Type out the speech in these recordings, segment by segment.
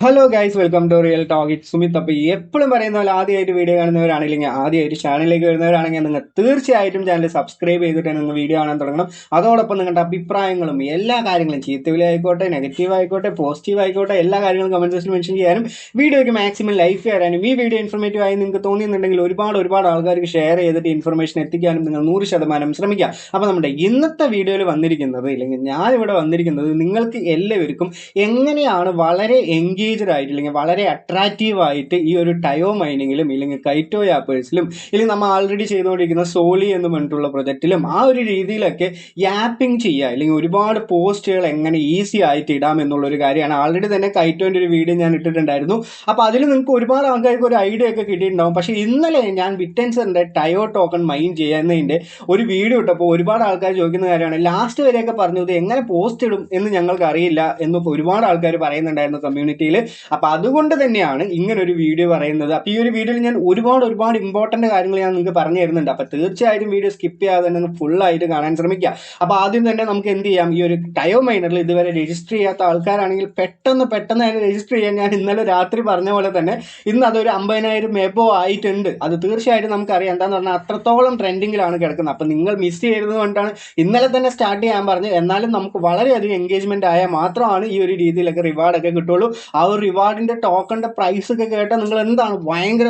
Hello guys, welcome to real talk. It Sumit. അപ്പോൾ എപ്പോഴും പറയുന്ന പോലെ ആദ്യമായിട്ട് വീഡിയോ കാണുന്നവരാണെങ്കിൽ, ആദ്യമായിട്ട് ചാനലിലേക്ക് വരുന്നവരാണെങ്കിൽ നിങ്ങൾ തീർച്ചയായിട്ടും ചാനൽ സബ്സ്ക്രൈബ് ചെയ്തിട്ട് നിങ്ങൾ വീഡിയോ കാണാൻ തുടങ്ങണം. അതോടൊപ്പം നിങ്ങളുടെ അഭിപ്രായങ്ങളും എല്ലാ കാര്യങ്ങളും, ചീത്തവിളി ആയിക്കോട്ടെ, നെഗറ്റീവ് ആയിക്കോട്ടെ, പോസിറ്റീവ് ആയിക്കോട്ടെ, എല്ലാ കാര്യങ്ങളും കമന്റ് സെക്ഷനിൽ മെൻഷൻ ചെയ്യാനും വീഡിയോയ്ക്ക് മാക്സിമം ലൈക്ക് ചെയ്യാനും ഈ വീഡിയോ ഇൻഫോർമേറ്റീവ് ആയി നിങ്ങൾക്ക് തോന്നിയിട്ടുണ്ടെങ്കിൽ ഒരുപാട് ആൾക്കാർക്ക് ഷെയർ ചെയ്തിട്ട് ഇൻഫർമേഷൻ എത്തിക്കാനും നിങ്ങൾ 100% ശ്രമിക്കുക. അപ്പോൾ നമ്മുടെ ഇന്നത്തെ വീഡിയോയിൽ വന്നിരിക്കുന്നത്, ഇല്ലെങ്കിൽ ഞാനിവിടെ വന്നിരിക്കുന്നത്, നിങ്ങൾക്ക് എല്ലാവർക്കും എങ്ങനെയാണ് വളരെ ആയിട്ട് വളരെ അട്രാക്റ്റീവ് ആയിട്ട് ഈ ഒരു ടയോ മൈനിങ്ങിലും ഇല്ലെങ്കിൽ കൈറ്റോ ആപ്പേഴ്സിലും ഇല്ലെങ്കിൽ നമ്മൾ ആൾറെഡി ചെയ്തുകൊണ്ടിരിക്കുന്ന സോളി എന്ന് പറഞ്ഞിട്ടുള്ള പ്രൊജക്റ്റിലും ആ ഒരു രീതിയിലൊക്കെ യാപ്പിംഗ് ചെയ്യുക, അല്ലെങ്കിൽ ഒരുപാട് പോസ്റ്റുകൾ എങ്ങനെ ഈസി ആയിട്ട് ഇടാം എന്നുള്ളൊരു കാര്യമാണ്. ആൾറെഡി തന്നെ കൈറ്റോൻ്റെ ഒരു വീഡിയോ ഞാൻ ഇട്ടിട്ടുണ്ടായിരുന്നു. അപ്പോൾ അതിൽ നിങ്ങൾക്ക് ഒരുപാട് ആൾക്കാർക്ക് ഒരു ഐഡിയ ഒക്കെ കിട്ടിയിട്ടുണ്ടാവും. പക്ഷേ ഇന്നലെ ഞാൻ വിറ്റൻസറിൻ്റെ ടയോ ടോക്കൺ മൈൻ ചെയ്യുന്നതിൻ്റെ ഒരു വീഡിയോ ഇട്ടപ്പോൾ ഒരുപാട് ആൾക്കാർ ചോദിക്കുന്ന കാര്യമാണ്, ലാസ്റ്റ് വരെയൊക്കെ പറഞ്ഞത് എങ്ങനെ പോസ്റ്റ് ഇടും എന്ന് ഞങ്ങൾക്ക് അറിയില്ല എന്ന് ഒരുപാട് ആൾക്കാർ പറയുന്നുണ്ടായിരുന്നു കമ്മ്യൂണിറ്റിയിൽ. അപ്പൊ അതുകൊണ്ട് തന്നെയാണ് ഇങ്ങനെ ഒരു വീഡിയോ പറയുന്നത്. അപ്പൊ ഈ ഒരു വീഡിയോയിൽ ഞാൻ ഒരുപാട് ഇമ്പോർട്ടന്റ് കാര്യങ്ങൾ ഞാൻ നിങ്ങൾക്ക് പറഞ്ഞു തരുന്നുണ്ട്. അപ്പൊ തീർച്ചയായിട്ടും വീഡിയോ സ്കിപ്പ് ചെയ്യാതെ തന്നെ ഫുൾ ആയിട്ട് കാണാൻ ശ്രമിക്കുക. അപ്പൊ ആദ്യം തന്നെ നമുക്ക് എന്ത് ചെയ്യാം, ഈ ഒരു ടയോ മൈനറിൽ ഇതുവരെ രജിസ്റ്റർ ചെയ്യാത്ത ആൾക്കാരാണെങ്കിൽ പെട്ടെന്ന് തന്നെ രജിസ്റ്റർ ചെയ്യാൻ. ഞാൻ ഇന്നലെ രാത്രി പറഞ്ഞ പോലെ തന്നെ ഇന്ന് അതൊരു 50,000 എബോ ആയിട്ടുണ്ട്. അത് തീർച്ചയായിട്ടും നമുക്കറിയാം. എന്താന്ന് പറഞ്ഞാൽ അത്രത്തോളം ട്രെൻഡിങ്ങിലാണ് കിടക്കുന്നത്. അപ്പൊ നിങ്ങൾ മിസ് ചെയ്തത് കൊണ്ടാണ് ഇന്നലെ തന്നെ സ്റ്റാർട്ട് ചെയ്യാൻ പറഞ്ഞത്. എന്നാലും നമുക്ക് വളരെയധികം എൻഗേജ്മെന്റ് ആയാൽ മാത്രമാണ് ഈ ഒരു രീതിയിലൊക്കെ റിവാർഡൊക്കെ കിട്ടുള്ളൂ. ആ ഒരു റിവാർഡിന്റെ ടോക്കണിന്റെ പ്രൈസ് ഒക്കെ കേട്ടാൽ നിങ്ങൾ എന്താണ് ഭയങ്കര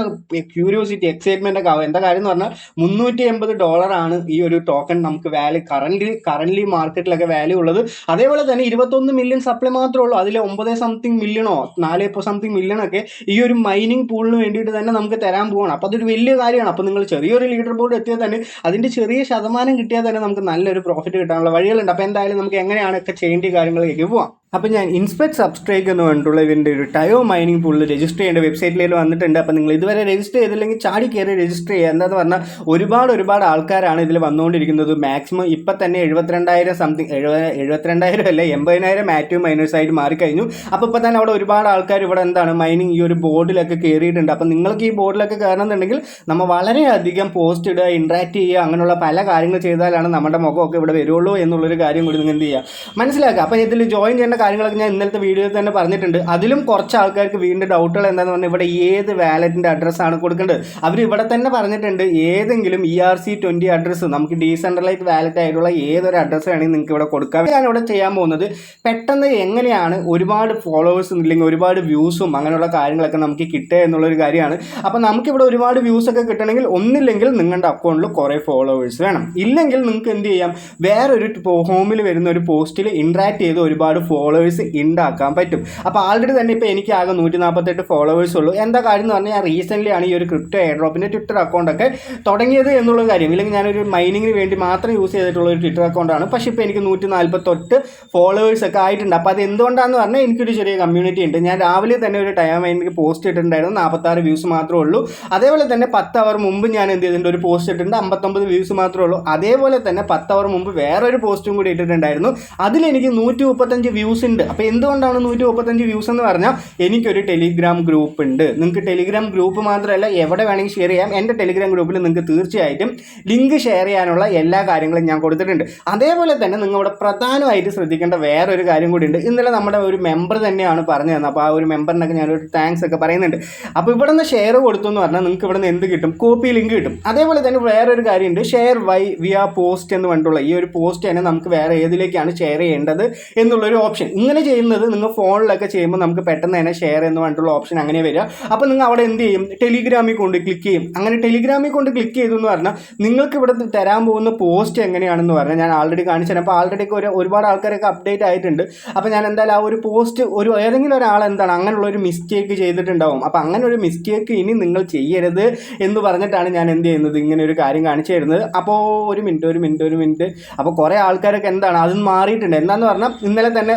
ക്യൂരിയോസിറ്റി, എക്സൈറ്റ്മെന്റ് ഒക്കെ ആവും. എന്താ കാര്യം എന്ന് പറഞ്ഞാൽ $380 ഈ ഒരു ടോക്കൺ നമുക്ക് വാല്യൂ കറന്റ് മാർക്കറ്റിലൊക്കെ വാല്യൂ ഉള്ളത്. അതേപോലെ തന്നെ 21 മില്യൺ സപ്ലൈ മാത്രമേ ഉള്ളൂ. അതിൽ 9 സംതിങ് മില്യണോ 4 സംതിങ് മില്യണൊക്കെ ഈ ഒരു മൈനിങ് പൂളിന് വേണ്ടിയിട്ട് തന്നെ നമുക്ക് തരാൻ പോവാണ്. അപ്പോൾ അതൊരു വലിയ കാര്യമാണ്. അപ്പോൾ നിങ്ങൾ ചെറിയൊരു ലീഡർ ബോർഡ് എത്തിയാൽ തന്നെ അതിന്റെ ചെറിയ ശതമാനം കിട്ടിയാൽ തന്നെ നമുക്ക് നല്ലൊരു പ്രോഫിറ്റ് കിട്ടാനുള്ള വഴികളുണ്ട്. അപ്പോൾ എന്തായാലും നമുക്ക് എങ്ങനെയാണ് ഒക്കെ ചെയ്യേണ്ട കാര്യങ്ങളിലേക്ക് പോവാം. അപ്പോൾ ഞാൻ ഇൻസ്പെക്ട് സബ്സ്ട്രൈക്ക് എന്ന് പറഞ്ഞിട്ടുള്ള ഇവൻ്റെ ഒരു ടയോ മൈനിങ് പൂളിൽ രജിസ്റ്റർ ചെയ്യേണ്ട വെബ്സൈറ്റിലേക്ക് വന്നിട്ടുണ്ട്. അപ്പോൾ നിങ്ങൾ ഇതുവരെ രജിസ്റ്റർ ചെയ്തില്ലെങ്കിൽ ചാടി കയറി രജിസ്റ്റർ ചെയ്യുക. എന്താണെന്ന് പറഞ്ഞാൽ ഒരുപാട് ആൾക്കാരാണ് ഇതിൽ വന്നുകൊണ്ടിരിക്കുന്നത്. മാക്സിമം ഇപ്പം തന്നെ 72,000 സംതിങ് 72,000 അല്ല 80,000 ആക്റ്റീവ് മൈനേഴ്സായിട്ട് മാറിക്കഴിഞ്ഞു. അപ്പോൾ ഇപ്പോൾ തന്നെ അവിടെ ഒരുപാട് ആൾക്കാർ ഇവിടെ എന്താണ് മൈനിങ് ഈ ഒരു ബോർഡിലൊക്കെ കയറിയിട്ടുണ്ട്. അപ്പോൾ നിങ്ങൾക്ക് ഈ ബോർഡിലൊക്കെ കയറണമെന്നുണ്ടെങ്കിൽ നമ്മൾ വളരെയധികം പോസ്റ്റ് ഇടുക, ഇൻട്രാക്ട് ചെയ്യുക, അങ്ങനെയുള്ള പല കാര്യങ്ങൾ ചെയ്താലാണ് നമ്മുടെ മുഖമൊക്കെ ഇവിടെ വരുള്ളൂ എന്നുള്ളൊരു കാര്യം കൂടി നിങ്ങൾ എന്ത് ചെയ്യുക മനസ്സിലാക്കുക. അപ്പോൾ ഇതിൽ ജോയിൻ ചെയ്യേണ്ട കാര്യങ്ങളൊക്കെ ഞാൻ ഇന്നലത്തെ വീഡിയോയിൽ തന്നെ പറഞ്ഞിട്ടുണ്ട്. അതിലും കുറച്ച് ആൾക്കാർക്ക് വീണ്ടും ഡൗട്ടുകൾ എന്താണെന്ന് പറഞ്ഞാൽ ഇവിടെ ഏത് വാലറ്റിൻ്റെ അഡ്രസ്സാണ് കൊടുക്കേണ്ടത്. അവർ ഇവിടെ തന്നെ പറഞ്ഞിട്ടുണ്ട്, ഏതെങ്കിലും ERC20 അഡ്രസ്സ് നമുക്ക് ഡീസെൻട്രലൈസ്ഡ് വാലറ്റ് ആയിട്ടുള്ള ഏതൊരു അഡ്രസ്സ് വേണമെങ്കിൽ നിങ്ങൾക്ക് ഇവിടെ കൊടുക്കാം. ഞാൻ ഇവിടെ ചെയ്യാൻ പോകുന്നത് പെട്ടെന്ന് എങ്ങനെയാണ് ഒരുപാട് ഫോളോവേഴ്സും ഇല്ലെങ്കിൽ ഒരുപാട് വ്യൂസും അങ്ങനെയുള്ള കാര്യങ്ങളൊക്കെ നമുക്ക് കിട്ടുക എന്നുള്ളൊരു കാര്യമാണ്. അപ്പോൾ നമുക്കിവിടെ ഒരുപാട് വ്യൂസ് ഒക്കെ കിട്ടണമെങ്കിൽ ഒന്നില്ലെങ്കിൽ നിങ്ങളുടെ അക്കൗണ്ടിൽ കുറേ ഫോളോവേഴ്സ് വേണം. ഇല്ലെങ്കിൽ നിങ്ങൾക്ക് എന്ത് ചെയ്യാം, വേറൊരു ഹോമിൽ വരുന്ന ഒരു പോസ്റ്റിൽ ഇൻട്രാക്ട് ചെയ്ത് ഒരുപാട് ഫോളോവേഴ്സ് ഉണ്ടാക്കാൻ പറ്റും. അപ്പോൾ ആൾറെഡി തന്നെ ഇപ്പോൾ എനിക്ക് ആകെ 148 ഫോളോവേഴ്സ് ഉള്ളൂ. എന്താ കാര്യം എന്ന് പറഞ്ഞാൽ ഞാൻ റീസെൻ്റ്ലി ആണ് ഈ ഒരു ക്രിപ്റ്റോ എയർ ഡ്രോപ്പിൻ്റെ ട്വിറ്റർ അക്കൗണ്ടൊക്കെ തുടങ്ങിയത് എന്നുള്ള കാര്യം. ഇല്ലെങ്കിൽ ഞാനൊരു മൈനിങ്ങിന് വേണ്ടി മാത്രം യൂസ് ചെയ്തിട്ടുള്ള ഒരു ട്വിറ്റർ അക്കൗണ്ടാണ്. പക്ഷേ ഇപ്പോൾ എനിക്ക് 148 ഫോളോവേഴ്സ് ഒക്കെ ആയിട്ടുണ്ട്. അപ്പോൾ അത് എന്തുകൊണ്ടാണെന്ന് പറഞ്ഞാൽ എനിക്കൊരു ചെറിയ കമ്മ്യൂണിറ്റി ഉണ്ട്. ഞാൻ രാവിലെ തന്നെ ഒരു ടയോ മൈനിങ് പോസ്റ്റ് ഇട്ടിട്ടുണ്ടായിരുന്നു, 46 വ്യൂസ് മാത്രമേ ഉള്ളൂ. അതേപോലെ തന്നെ 10 അവർ മുമ്പ് ഞാൻ എന്ത് ചെയ്തിട്ടുണ്ട്, ഒരു പോസ്റ്റ് ഇട്ടിട്ടുണ്ട്, 59 വ്യൂസ് മാത്രമേ ഉള്ളൂ. അതേപോലെ തന്നെ 10 അവർ മുമ്പ് വേറൊരു പോസ്റ്റും കൂടി ഇട്ടിട്ടുണ്ടായിരുന്നു, അതിലെനിക്ക് 135 വ്യൂസ് ഉണ്ട്. അപ്പോൾ എന്തുകൊണ്ടാണ് 135 വ്യൂസ് എന്ന് പറഞ്ഞാൽ എനിക്കൊരു ടെലിഗ്രാം ഗ്രൂപ്പ് ഉണ്ട്. നിങ്ങൾക്ക് ടെലിഗ്രാം ഗ്രൂപ്പ് മാത്രമല്ല എവിടെ വേണമെങ്കിൽ ഷെയർ ചെയ്യാം. എൻ്റെ ടെലിഗ്രാം ഗ്രൂപ്പിൽ നിങ്ങൾക്ക് തീർച്ചയായിട്ടും ലിങ്ക് ഷെയർ ചെയ്യാനുള്ള എല്ലാ കാര്യങ്ങളും ഞാൻ കൊടുത്തിട്ടുണ്ട്. അതേപോലെ തന്നെ നിങ്ങളിവിടെ പ്രധാനമായിട്ട് ശ്രദ്ധിക്കേണ്ട വേറൊരു കാര്യം കൂടി ഉണ്ട്. ഇന്നലെ നമ്മുടെ ഒരു മെമ്പർ തന്നെയാണ് പറഞ്ഞു തന്നത്. അപ്പോൾ ആ ഒരു മെമ്പറിനൊക്കെ ഞാനൊരു താങ്ക്സ് ഒക്കെ പറയുന്നുണ്ട്. അപ്പോൾ ഇവിടെ നിന്ന് ഷെയർ കൊടുത്തു എന്ന് പറഞ്ഞാൽ നിങ്ങൾക്ക് ഇവിടെ നിന്ന് എന്ത് കിട്ടും, കോപ്പി ലിങ്ക് കിട്ടും. അതേപോലെ തന്നെ വേറൊരു കാര്യമുണ്ട്, ഷെയർ വിയ പോസ്റ്റ് എന്ന് പറഞ്ഞിട്ടുള്ള ഈ ഒരു പോസ്റ്റ് തന്നെ നമുക്ക് വേറെ ഏതിലേക്കാണ് ഷെയർ ചെയ്യേണ്ടത് എന്നുള്ളൊരു ഓപ്ഷൻ. ഇങ്ങനെ ചെയ്യുന്നത് നിങ്ങൾ ഫോണിലൊക്കെ ചെയ്യുമ്പോൾ നമുക്ക് പെട്ടെന്ന് തന്നെ ഷെയർ എന്ന് പറഞ്ഞിട്ടുള്ള ഓപ്ഷൻ അങ്ങനെ വരിക. അപ്പോൾ നിങ്ങൾ അവിടെ എന്ത് ചെയ്യും, ടെലിഗ്രാമിൽ കൊണ്ട് ക്ലിക്ക് ചെയ്യും. അങ്ങനെ ടെലിഗ്രാമിൽ കൊണ്ട് ക്ലിക്ക് ചെയ്തു എന്ന് പറഞ്ഞാൽ നിങ്ങൾക്ക് ഇവിടെ തരാൻ പോകുന്ന പോസ്റ്റ് എങ്ങനെയാണെന്ന് പറഞ്ഞാൽ ഞാൻ ആൾറെഡി കാണിച്ചു തരാം. അപ്പോൾ ആൾറെഡി ഒരുപാട് ആൾക്കാരൊക്കെ അപ്ഡേറ്റ് ആയിട്ടുണ്ട്. അപ്പോൾ ഞാൻ എന്തായാലും ആ ഒരു പോസ്റ്റ് ഏതെങ്കിലും ഒരാൾ എന്താണ് അങ്ങനെയുള്ള ഒരു മിസ്റ്റേക്ക് ചെയ്തിട്ടുണ്ടാവും. അപ്പോൾ അങ്ങനെ ഒരു മിസ്റ്റേക്ക് ഇനി നിങ്ങൾ ചെയ്യരുത് എന്ന് പറഞ്ഞിട്ടാണ് ഞാൻ എന്ത് ചെയ്യുന്നത്, ഇങ്ങനെ ഒരു കാര്യം കാണിച്ചു തരുന്നത്. അപ്പോൾ ഒരു മിനിറ്റ്. അപ്പോൾ കുറേ ആൾക്കാരൊക്കെ എന്താണ് അത് മാറിയിട്ടുണ്ട്. എന്താണെന്ന് പറഞ്ഞാൽ ഇന്നലെ തന്നെ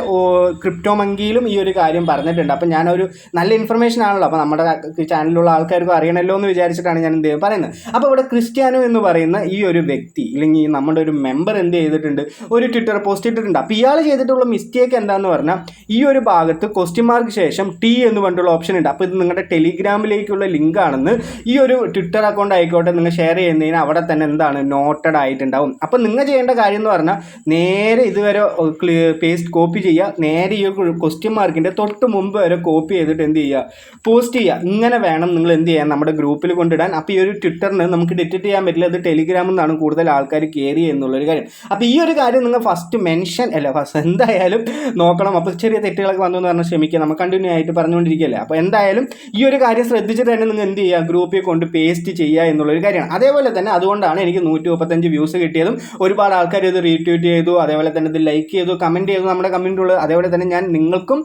ക്രിപ്റ്റോ മങ്കിയിലും ഈ ഒരു കാര്യം പറഞ്ഞിട്ടുണ്ട്. അപ്പം ഞാനൊരു നല്ല ഇൻഫർമേഷൻ ആണല്ലോ, അപ്പോൾ നമ്മുടെ ചാനലിലുള്ള ആൾക്കാർക്കും അറിയണമല്ലോ എന്ന് വിചാരിച്ചിട്ടാണ് ഞാൻ എന്ത് പറയുന്നത്. അപ്പോൾ ഇവിടെ ക്രിസ്ത്യാനോ എന്ന് പറയുന്ന ഈ ഒരു വ്യക്തി ഇല്ലെങ്കിൽ നമ്മുടെ ഒരു മെമ്പർ എന്ത് ചെയ്തിട്ടുണ്ട്, ഒരു ട്വിറ്റർ പോസ്റ്റ് ഇട്ടിട്ടുണ്ട്. അപ്പോൾ ഇയാൾ ചെയ്തിട്ടുള്ള മിസ്റ്റേക്ക് എന്താണെന്ന് പറഞ്ഞാൽ ഈ ഒരു ഭാഗത്ത് ക്വസ്റ്റ്യൻ ശേഷം ടി എന്ന് പറഞ്ഞിട്ടുള്ള ഓപ്ഷൻ ഉണ്ട്. അപ്പോൾ ഇത് നിങ്ങളുടെ ടെലിഗ്രാമിലേക്കുള്ള ലിങ്ക് ആണെന്ന് ഈ ഒരു ട്വിറ്റർ അക്കൗണ്ട് ആയിക്കോട്ടെ നിങ്ങൾ ഷെയർ ചെയ്യുന്നതിന് അവിടെ തന്നെ എന്താണ് നോട്ടഡ് ആയിട്ടുണ്ടാവും. അപ്പോൾ നിങ്ങൾ ചെയ്യേണ്ട കാര്യം എന്ന് പറഞ്ഞാൽ നേരെ ഇതുവരെ പേസ്റ്റ് കോപ്പി ചെയ്യുക, നേരെ ഈ ക്വസ്റ്റ്യൻ മാർക്കിൻ്റെ തൊട്ട് മുമ്പ് വരെ കോപ്പി ചെയ്തിട്ട് എന്ത് ചെയ്യുക, പോസ്റ്റ് ചെയ്യുക. ഇങ്ങനെ വേണം നിങ്ങൾ എന്ത് ചെയ്യാൻ നമ്മുടെ ഗ്രൂപ്പിൽ കൊണ്ടിടാൻ. അപ്പോൾ ഈ ഒരു ട്വിറ്ററിന് നമുക്ക് ഡിറ്റക്ട് ചെയ്യാൻ പറ്റില്ല, അത് ടെലിഗ്രാമിൽ നിന്നാണ് കൂടുതൽ ആൾക്കാർ കയറി എന്നുള്ളൊരു കാര്യം. അപ്പോൾ ഈ ഒരു കാര്യം നിങ്ങൾ ഫസ്റ്റ് മെൻഷൻ ഫസ്റ്റ് എന്തായാലും നോക്കണം. അപ്പോൾ ചെറിയ തെറ്റുകളൊക്കെ വന്നു എന്ന് പറഞ്ഞാൽ ക്ഷമിക്കുക, നമ്മൾ കണ്ടിന്യൂ ആയിട്ട് പറഞ്ഞുകൊണ്ടിരിക്കുകയല്ലേ. അപ്പോൾ എന്തായാലും ഈ ഒരു കാര്യം ശ്രദ്ധിച്ചിട്ട് തന്നെ നിങ്ങൾ എന്ത് ചെയ്യുക, ഗ്രൂപ്പിൽ കൊണ്ട് പേസ്റ്റ് ചെയ്യുക എന്നുള്ളൊരു കാര്യമാണ്. അതേപോലെ തന്നെ അതുകൊണ്ടാണ് എനിക്ക് 135 വ്യൂസ് കിട്ടിയതും ഒരുപാട് ആൾക്കാർ ഇത് റീട്വീറ്റ് ചെയ്തു, അതേപോലെ തന്നെ ഇത് ലൈക്ക് ചെയ്തു, കമൻറ്റ് ചെയ്തു നമ്മുടെ കമൻറ്റുകൾ. അതേപോലെ തന്നെ ഞാൻ നിങ്ങൾക്കും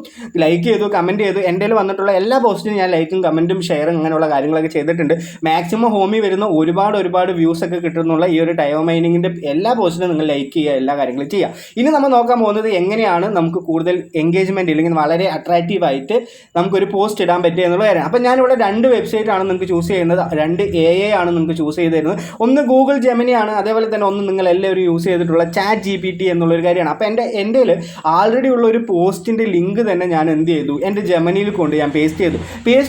ലൈക്ക് ചെയ്തു, കമൻറ്റ് ചെയ്തു. എൻ്റെ വന്നിട്ടുള്ള എല്ലാ പോസ്റ്റിനും ഞാൻ ലൈക്കും കമൻറ്റും ഷെയറും അങ്ങനെയുള്ള കാര്യങ്ങളൊക്കെ ചെയ്തിട്ടുണ്ട്. മാക്സിമം ഹോമി വരുന്ന ഒരുപാട് വ്യൂസ് ഒക്കെ കിട്ടുന്നുള്ള ഈ ഒരു ടയോ മൈനിങ്ങിൻ്റെ എല്ലാ പോസ്റ്റിനും നിങ്ങൾ ലൈക്ക് ചെയ്യുക, എല്ലാ കാര്യങ്ങളും ചെയ്യുക. ഇനി നമ്മൾ നോക്കാൻ പോകുന്നത് എങ്ങനെയാണ് നമുക്ക് കൂടുതൽ എൻഗേജ്മെൻറ്റ് ഇല്ലെങ്കിൽ വളരെ അട്രാക്റ്റീവായിട്ട് നമുക്കൊരു പോസ്റ്റ് ഇടാൻ പറ്റുക എന്നുള്ള കാര്യമാണ്. അപ്പോൾ ഞാനിവിടെ 2 വെബ്സൈറ്റാണ് നിങ്ങൾക്ക് ചൂസ് ചെയ്യുന്നത്, 2 AI ആണ് നിങ്ങൾക്ക് ചൂസ് ചെയ്ത് തരുന്നത്. ഒന്ന് ഗൂഗിൾ ജെമിനി ആണ്, അതേപോലെ തന്നെ ഒന്ന് നിങ്ങൾ എല്ലാവരും യൂസ് ചെയ്തിട്ടുള്ള ChatGPT എന്നുള്ളൊരു കാര്യമാണ്. അപ്പോൾ എൻ്റെ ആൾറെഡി ഉള്ള ഒരു പോസ്റ്റിൻ്റെ ലിങ്ക് തന്നെ ഞാൻ എന്ത് ചെയ്തു, എൻ്റെ ജെമിനിയിൽ കൊണ്ട് ഞാൻ പേസ്റ്റ്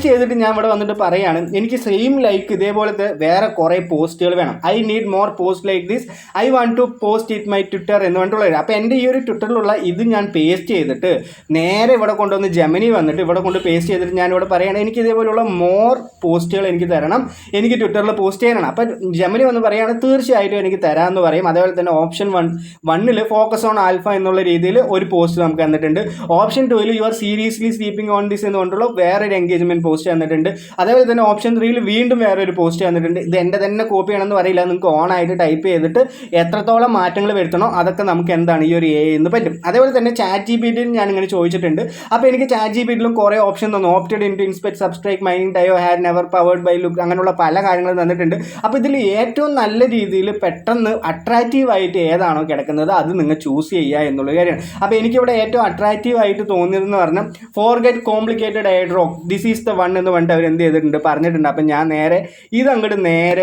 ചെയ്തിട്ട് ഞാൻ ഇവിടെ വന്നിട്ട് പറയുകയാണ്, എനിക്ക് സെയിം ലൈക്ക് ഇതേപോലത്തെ വേറെ കുറേ പോസ്റ്റുകൾ വേണം. I need more post like this, I want to post it my Twitter എന്ന് പറഞ്ഞിട്ടുള്ളത്. അപ്പോൾ എൻ്റെ ഈ ഒരു ട്വിറ്ററിലുള്ള ഇത് ഞാൻ പേസ്റ്റ് ചെയ്തിട്ട് നേരെ ഇവിടെ കൊണ്ടുവന്ന് ജെമിനി വന്നിട്ട് ഇവിടെ കൊണ്ട് പേസ്റ്റ് ചെയ്തിട്ട് ഞാൻ ഇവിടെ പറയുകയാണ്, എനിക്ക് ഇതേപോലുള്ള മോർ പോസ്റ്റുകൾ എനിക്ക് തരണം, എനിക്ക് ട്വിറ്ററിൽ പോസ്റ്റ് ചെയ്യണം. അപ്പോൾ ജെമിനി വന്ന് പറയുകയാണ് തീർച്ചയായിട്ടും എനിക്ക് തരാമെന്ന് പറയും. അതേപോലെ തന്നെ ഓപ്ഷൻ 1 ഫോക്കസ് ഓൺ ആൽഫ എന്നുള്ള രീതിയിൽ ഒരു പോസ്റ്റ് നമുക്ക് തന്നിട്ടുണ്ട്. Option 2 you are seriously sleeping on this എന്ന് പറഞ്ഞിട്ടുള്ള വേറൊരു എൻഗേജ്മെൻറ്റ് പോസ്റ്റ് തന്നിട്ടുണ്ട്. അതേപോലെ തന്നെ ഓപ്ഷൻ 3 വീണ്ടും വേറൊരു പോസ്റ്റ് തന്നിട്ടുണ്ട്. ഇത് എൻ്റെ തന്നെ കോപ്പി ചെയ്യണമെന്ന് പറയില്ല, നിങ്ങൾക്ക് ഓൺ ആയിട്ട് ടൈപ്പ് ചെയ്തിട്ട് എത്രത്തോളം മാറ്റങ്ങൾ വരുത്തണോ അതൊക്കെ നമുക്ക് എന്താണ് ഈ ഒരു AI എന്ന് പറ്റും. അതേപോലെ തന്നെ ChatGPT ഞാൻ ഇങ്ങനെ ചോദിച്ചിട്ടുണ്ട്. അപ്പോൾ എനിക്ക് ChatGPTയിലും കുറേ ഓപ്ഷൻ തന്നു. Opted in to inspect substrike mining tayo had never powered by look, അങ്ങനെയുള്ള പല കാര്യങ്ങളും തന്നിട്ടുണ്ട്. അപ്പോൾ ഇതിൽ ഏറ്റവും നല്ല രീതിയിൽ പെട്ടെന്ന് അട്രാക്റ്റീവായിട്ട് ഏതാണോ കിടക്കുന്നത് അത് നിങ്ങൾ ചൂസ് ചെയ്യുക എന്നുള്ള കാര്യമാണ്. അപ്പോൾ എനിക്കിവിടെ ഏറ്റവും അട്രാക്റ്റീവായിട്ട് തോന്നിയതെന്ന് പറഞ്ഞാൽ forget complicated airdrop, this is the one എന്ന് പറഞ്ഞിട്ട് അവർ എന്ത് ചെയ്തിട്ടുണ്ട് പറഞ്ഞിട്ടുണ്ട്. അപ്പോൾ ഞാൻ നേരെ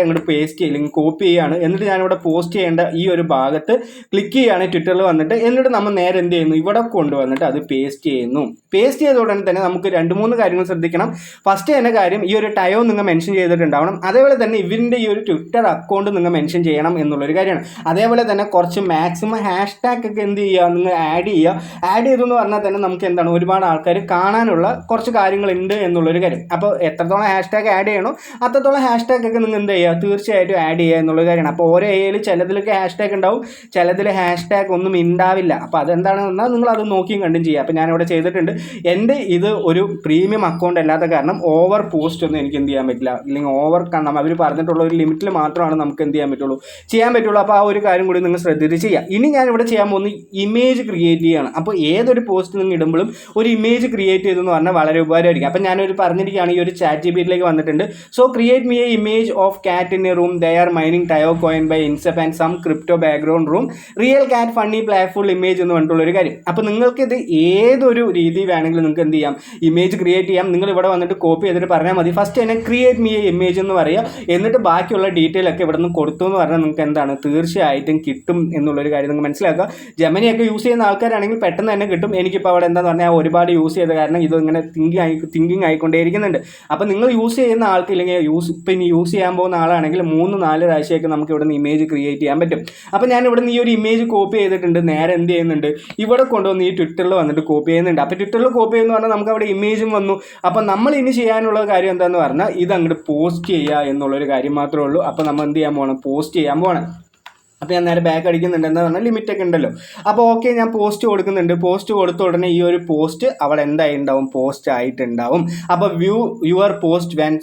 അങ്ങോട്ട് പേസ്റ്റ് അല്ലെങ്കിൽ കോപ്പി ചെയ്യുകയാണ്. എന്നിട്ട് ഞാനിവിടെ പോസ്റ്റ് ചെയ്യേണ്ട ഈ ഒരു ഭാഗത്ത് ക്ലിക്ക് ചെയ്യുകയാണ് ട്വിറ്ററിൽ വന്നിട്ട്. എന്നിട്ട് നമ്മൾ നേരെ എന്ത് ചെയ്യുന്നു, ഇവിടെ കൊണ്ടുവന്നിട്ട് അത് പേസ്റ്റ് ചെയ്യുന്നു. പേസ്റ്റ് ചെയ്ത ഉടനെ തന്നെ നമുക്ക് 2-3 കാര്യങ്ങൾ ശ്രദ്ധിക്കണം. ഫസ്റ്റ് തന്നെ കാര്യം, ഈ ഒരു ടയോ നിങ്ങൾ മെൻഷൻ ചെയ്തിട്ടുണ്ടാവണം. അതേപോലെ തന്നെ ഇവരിൻ്റെ ഈ ഒരു ട്വിറ്റർ അക്കൗണ്ട് നിങ്ങൾ മെൻഷൻ ചെയ്യണം എന്നുള്ളൊരു കാര്യമാണ്. അതേപോലെ തന്നെ കുറച്ച് മാക്സിമം #ഒക്കെ എന്ത് ചെയ്യുക, നിങ്ങൾ ആഡ് ചെയ്തെന്ന് പറഞ്ഞാൽ തന്നെ നമുക്ക് എന്താണ് ഒരുപാട് ആൾക്കാർ കാണാനുള്ള കുറച്ച് കാര്യങ്ങളുണ്ട് എന്നുള്ളൊരു കാര്യം. അപ്പോൾ എത്രത്തോളം #ആഡ് ചെയ്യണോ അത്രത്തോളം #ഒക്കെ നിങ്ങൾ എന്ത് ചെയ്യുക, തീർച്ചയായിട്ടും ആഡ് ചെയ്യുക എന്നുള്ള കാര്യമാണ്. അപ്പോൾ ഓരോ AI ചിലതിലൊക്കെ #, ഉണ്ടാവും, ചിലതിൽ # ഒന്നും ഉണ്ടാവില്ല. അപ്പോൾ അതെന്താണെന്ന് പറഞ്ഞാൽ നിങ്ങൾ അത് നോക്കിയും കണ്ടും ചെയ്യുക. അപ്പോൾ ഞാനിവിടെ ചെയ്തിട്ടുണ്ട്. എൻ്റെ ഇത് ഒരു പ്രീമിയം അക്കൗണ്ട് അല്ലാത്ത കാരണം ഓവർ പോസ്റ്റ് ഒന്നും എനിക്ക് എന്ത് ചെയ്യാൻ പറ്റില്ല, ഇല്ലെങ്കിൽ ഓവർ കാണാം അവർ പറഞ്ഞിട്ടുള്ള ഒരു ലിമിറ്റിൽ മാത്രമാണ് നമുക്ക് എന്ത് ചെയ്യാൻ പറ്റുള്ളൂ. അപ്പോൾ ആ ഒരു കാര്യം കൂടി നിങ്ങൾ ശ്രദ്ധിച്ച് ചെയ്യുക. ഇനി ഞാനിവിടെ ചെയ്യാൻ പോകുന്നത് ഇമേജ് ക്രിയേറ്റ് ചെയ്യുകയാണ്. അപ്പോൾ ഏതൊരു പോസ്റ്റ് നിങ്ങൾ ഇടുമ്പോഴും ഒരു ഇമേജ് ക്രിയേറ്റ് ചെയ്തെന്ന് പറഞ്ഞാൽ വളരെ ഉപകാരമായിരിക്കും. അപ്പോൾ ഞാനൊരു പറഞ്ഞിരിക്കുകയാണ്, ഈ ഒരു ChatGPTയിലേക്ക് വന്നിട്ടുണ്ട്. So create me a image of cat in a room, they are mining tayo coin by incep and some crypto background room, real cat funny playful image എന്ന് പറഞ്ഞിട്ടുള്ളൊരു കാര്യം. അപ്പോൾ നിങ്ങൾക്കിത് ഏതൊരു രീതി വേണമെങ്കിലും നിങ്ങൾക്ക് എന്ത് ചെയ്യാം, ഇമേജ് ക്രിയേറ്റ് ചെയ്യാം. നിങ്ങൾ ഇവിടെ വന്നിട്ട് കോപ്പി ചെയ്തിട്ട് പറഞ്ഞാൽ മതി. ഫസ്റ്റ് തന്നെ ക്രിയേറ്റ് മീ എ ഇമേജ് എന്ന് പറയുക, എന്നിട്ട് ബാക്കിയുള്ള ഡീറ്റെയിൽ ഒക്കെ ഇവിടെ നിന്ന് കൊടുത്തു എന്ന് പറഞ്ഞാൽ നിങ്ങൾക്ക് എന്താണ് തീർച്ചയായിട്ടും കിട്ടും എന്നുള്ളൊരു കാര്യം നിങ്ങൾ മനസ്സിലാക്കുക. ജെമിനിയൊക്കെ യൂസ് ചെയ്യുന്ന ആൾക്കാരാണെങ്കിൽ പെട്ടെന്ന് തന്നെ കിട്ടും. എനിക്കിപ്പോൾ അവിടെ എന്താണെന്ന് പറഞ്ഞാൽ ഒരുപാട് യൂസ് ചെയ്ത കാരണം ഇതിങ്ങനെ തിങ്കിങ് ആയിക്കൊണ്ടേയിരിക്കുന്നുണ്ട്. അപ്പോൾ നിങ്ങൾ യൂസ് ചെയ്യുന്ന ആൾക്ക് ഇല്ലെങ്കിൽ ഇനി യൂസ് ചെയ്യാൻ പോകുന്ന ആളാണെങ്കിൽ 3-4 പ്രാവശ്യമൊക്കെ നമുക്ക് ഇവിടെ നിന്ന് ഇമേജ് ക്രിയേറ്റ് ചെയ്യാൻ പറ്റും. അപ്പോൾ ഞാൻ ഇവിടെ നിന്ന് ഈ ഒരു ഇമേജ് കോപ്പി ചെയ്തിട്ടുണ്ട്. നേരെ എന്ത് ചെയ്യുന്നുണ്ട്, ഇവിടെ കൊണ്ടുവന്ന് ഈ ട്വിറ്ററിൽ വന്നിട്ട് കോപ്പി ചെയ്യുന്നുണ്ട്. അപ്പോൾ ട്വിറ്ററിൽ കോപ്പി ചെയ്യുന്ന പറഞ്ഞാൽ നമുക്ക് അവിടെ ഇമേജും വന്നു. അപ്പോൾ നമ്മൾ ഇനി ചെയ്യാനുള്ള കാര്യം എന്താണെന്ന് പറഞ്ഞാൽ ഇത് അങ്ങോട്ട് പോസ്റ്റ് ചെയ്യുക എന്നുള്ളൊരു കാര്യം മാത്രമേ ഉള്ളൂ. അപ്പോൾ നമ്മൾ എന്ത് ചെയ്യാൻ പോകണം, പോസ്റ്റ് ചെയ്യാൻ പോകണം. അപ്പോൾ ഞാൻ നേരെ ബാക്ക് അടിക്കുന്നുണ്ട് എന്ന് പറഞ്ഞാൽ ലിമിറ്റൊക്കെ ഉണ്ടല്ലോ. അപ്പോൾ ഓക്കെ, ഞാൻ പോസ്റ്റ് കൊടുക്കുന്നുണ്ട്. പോസ്റ്റ് കൊടുത്ത ഉടനെ ഈ ഒരു പോസ്റ്റ് അവിടെ എന്തായി ഉണ്ടാവും, പോസ്റ്റ് ആയിട്ടുണ്ടാവും. അപ്പോൾ view your post when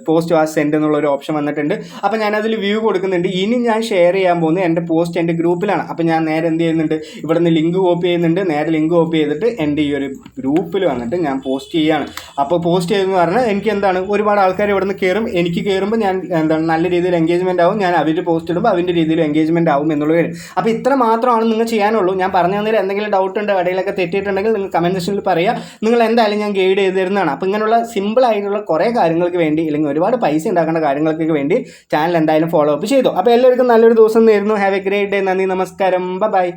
post was send എന്നുള്ളൊരു ഓപ്ഷൻ വന്നിട്ടുണ്ട്. അപ്പോൾ ഞാനതിൽ വ്യൂ കൊടുക്കുന്നുണ്ട്. ഇനി ഞാൻ ഷെയർ ചെയ്യാൻ പോകുന്നത് എൻ്റെ പോസ്റ്റ് എൻ്റെ ഗ്രൂപ്പിലാണ്. അപ്പോൾ ഞാൻ നേരെ എന്ത് ചെയ്യുന്നുണ്ട്, ഇവിടെ നിന്ന് ലിങ്ക് കോപ്പി ചെയ്യുന്നുണ്ട്. നേരെ ലിങ്ക് കോപ്പി ചെയ്തിട്ട് എൻ്റെ ഈ ഒരു ഗ്രൂപ്പിൽ വന്നിട്ട് ഞാൻ പോസ്റ്റ് ചെയ്യുകയാണ്. അപ്പോൾ പോസ്റ്റ് ചെയ്തെന്ന് പറഞ്ഞാൽ എനിക്ക് എന്താണ് ഒരുപാട് ആൾക്കാർ ഇവിടെ നിന്ന് കയറും. എനിക്ക് കയറുമ്പോൾ ഞാൻ എന്താണ് നല്ല രീതിയിൽ എൻഗേജ്മെൻ്റ് ആവും. ഞാൻ അവർ പോസ്റ്റ് ഇടുമ്പോൾ അവൻ്റെ രീതിയിൽ എൻഗേജ്മെൻ്റ് ആവും എന്നുള്ള കാര്യം. അപ്പോൾ ഇത്ര മാത്രമാണ് നിങ്ങൾ ചെയ്യാനുള്ളൂ. ഞാൻ പറഞ്ഞു തന്നതിൽ എന്തെങ്കിലും ഡൗട്ട് ഉണ്ട്, ഇടയിലൊക്കെ തെറ്റിയിട്ടുണ്ടെങ്കിൽ നിങ്ങൾ കമൻറ്റ് സെക്ഷനിൽ പറയുക. നിങ്ങൾ എന്തായാലും ഞാൻ ഗൈഡ് ചെയ്ത് തരുന്നതാണ്. അപ്പോൾ ഇങ്ങനെയുള്ള സിമ്പിൾ ആയിട്ടുള്ള കുറേ കാര്യങ്ങൾക്ക് വേണ്ടി, അല്ലെങ്കിൽ ഒരുപാട് പൈസ ഉണ്ടാക്കേണ്ട കാര്യങ്ങൾക്ക് വേണ്ടി ചാനൽ എന്തായാലും ഫോളോ അപ്പ് ചെയ്തു. അപ്പോൾ എല്ലാവർക്കും നല്ലൊരു ദിവസം നേരുന്നു. Have A great day. നന്ദി, നമസ്കാരം, ബൈ.